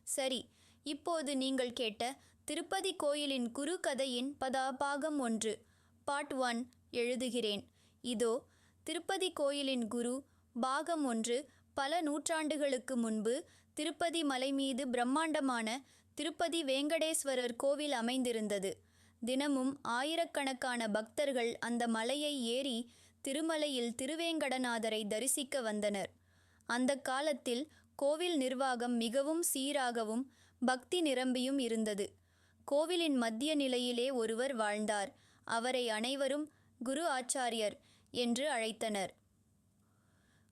சரி, இப்போது நீங்கள் கேட்ட திருப்பதி கோயிலின் குரு கதையின் பாகம் 1 பார்ட் 1 எழுதுகிறேன். இதோ திருப்பதி கோயிலின் குரு பாகம் 1. பல நூற்றாண்டுகளுக்கு முன்பு திருப்பதி மலை மீது பிரம்மாண்டமான திருப்பதி வேங்கடேஸ்வரர் கோவில் அமைந்திருந்தது. தினமும் ஆயிரக்கணக்கான பக்தர்கள் அந்த மலையை ஏறி திருமலையில் திருவேங்கடநாதரை தரிசிக்க வந்தனர். அந்த காலத்தில் கோவில் நிர்வாகம் மிகவும் சீராகவும் பக்தி நிரம்பியும் இருந்தது. கோவிலின் மத்திய நிலையிலே ஒருவர் வாழ்ந்தார். அவரை அனைவரும் குரு ஆச்சாரியர் என்று அழைத்தனர்.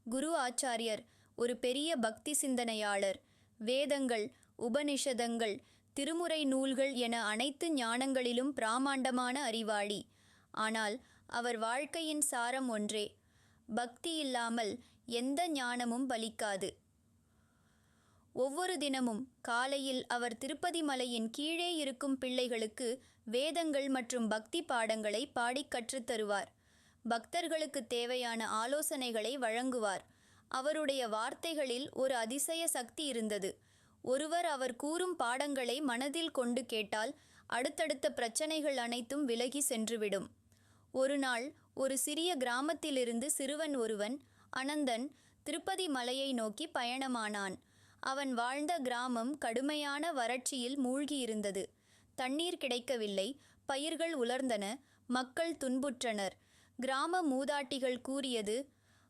குரு ஆச்சாரியர் ஒரு பெரிய பக்தி சிந்தனையாளர். வேதங்கள், உபனிஷதங்கள், திருமுறை நூல்கள் என அனைத்து ஞானங்களிலும் பிராமாண்டமான அறிவாளி. ஆனால் அவர் வாழ்க்கையின் சாரம் ஒன்றே: பக்தி இல்லாமல் எந்த ஞானமும் பலிக்காது. ஒவ்வொரு தினமும் காலையில் அவர் திருப்பதி மலையின் கீழே இருக்கும் பிள்ளைகளுக்கு வேதங்கள் மற்றும் பக்தி பாடங்களை பாடிக் கற்றுத் தருவார். பக்தர்களுக்கு தேவையான ஆலோசனைகளை வழங்குவார். அவருடைய வார்த்தைகளில் ஒரு அதிசய சக்தி இருந்தது. ஒருவர் அவர் கூறும் பாடங்களை மனதில் கொண்டு கேட்டால் அடுத்தடுத்த பிரச்சனைகள் அனைத்தும் விலகி சென்றுவிடும். ஒரு நாள் ஒரு சிறிய கிராமத்திலிருந்து சிறுவன் ஒருவன், அனந்தன், திருப்பதி மலையை நோக்கி பயணமானான். அவன் வாழ்ந்த கிராமம் கடுமையான வறட்சியில் மூழ்கியிருந்தது. தண்ணீர் கிடைக்கவில்லை, பயிர்கள் உலர்ந்தன, மக்கள் துன்புற்றனர். கிராம மூதாட்டிகள் கூறியது: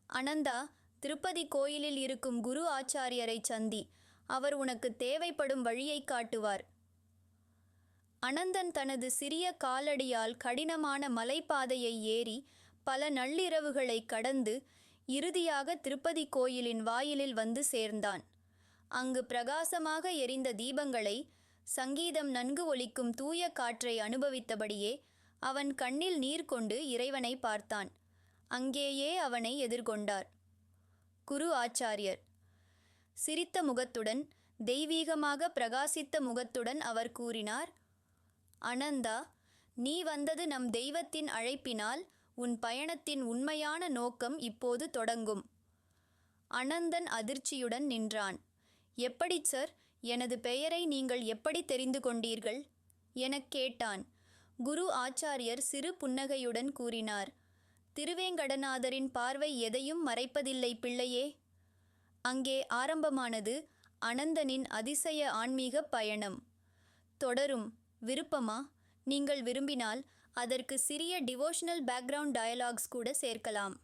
அனந்தா, திருப்பதி கோயிலில் இருக்கும் குரு ஆச்சாரியரை சந்தி, அவர் உனக்கு தேவைப்படும் வழியை காட்டுவார். அனந்தன் தனது சிறிய காலடியால் கடினமான மலைப்பாதையை ஏறி பல நள்ளிரவுகளை கடந்து இறுதியாக திருப்பதி கோயிலின் வாயிலில் வந்து சேர்ந்தான். அங்கு பிரகாசமாக எரிந்த தீபங்களை, சங்கீதம் நன்கு ஒலிக்கும் தூய காற்றை அனுபவித்தபடியே அவன் கண்ணில் நீர் கொண்டு இறைவனை பார்த்தான். அங்கேயே அவனை எதிர்கொண்டார் குரு ஆச்சாரியர். சிரித்த முகத்துடன், தெய்வீகமாக பிரகாசித்த முகத்துடன் அவர் கூறினார்: அனந்தா, நீ வந்தது நம் தெய்வத்தின் அழைப்பினால். உன் பயணத்தின் உண்மையான நோக்கம் இப்போது தொடங்கும். அனந்தன் அதிர்ச்சியுடன் நின்றான். எப்படி சார், எனது பெயரை நீங்கள் எப்படி தெரிந்து கொண்டீர்கள் எனக் கேட்டான். குரு ஆச்சாரியர் சிறு புன்னகையுடன் கூறினார்: திருவேங்கடநாதரின் பார்வை எதையும் மறைப்பதில்லை பிள்ளையே. அங்கே ஆரம்பமானது அனந்தனின் அதிசய ஆன்மீக பயணம். தொடரும். விருப்பமா? நீங்கள் விரும்பினால் அதற்கு சிறிய டிவோஷனல் பேக்ரவுண்ட் டயலாக்ஸ் கூட சேர்க்கலாம்.